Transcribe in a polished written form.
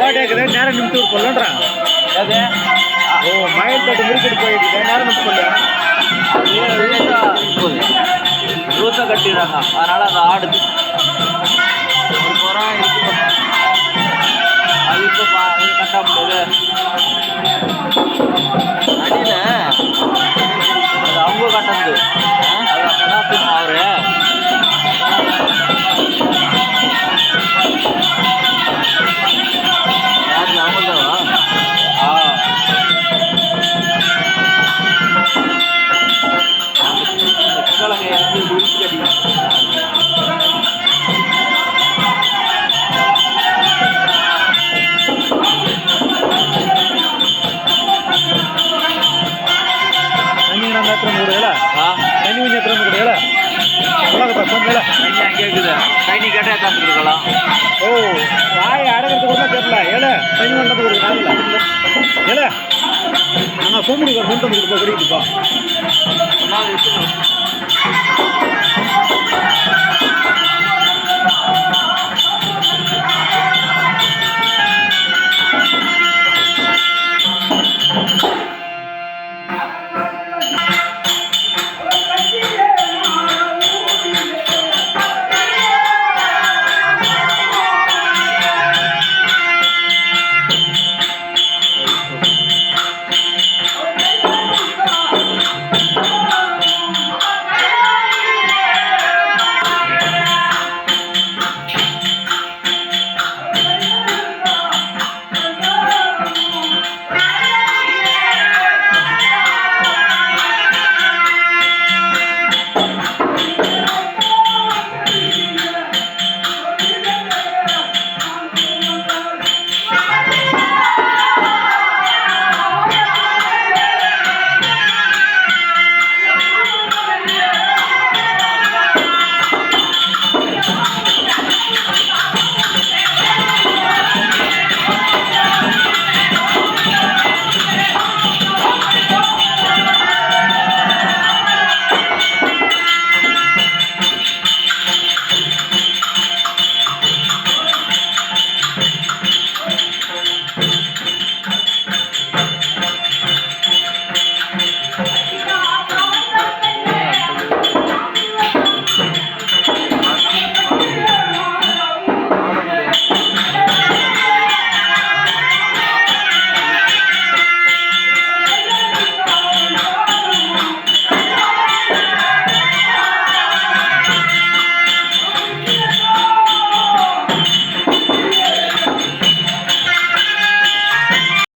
ஓடேக்குது நேரம் நிமித்து சொல்லன்றா அது ஓ மயில் தட்டு முறுக்கிட்டு போயிட்டு நேரம் நிமித்து சொல்ல ரூசை கட்டிடுறாங்க அதனால அது ஆடுது ஒரு புறம் இருக்கு அது இப்போ கட்ட முடியாது அடியில் அது அவங்க கட்டது அது அப்போ அவரு யாரு அவங்கதாவா கேக்குது கைனி கேட்டா தந்துருக்கலாம் ஓ வாய் அடங்கிறதுக்கு கூட தெரியல ஏல தண்ணி வந்தது ஒரு காலில் ஏல நாங்கள் சோம்புடி கொண்டு வந்து குடிக்குதுப்பா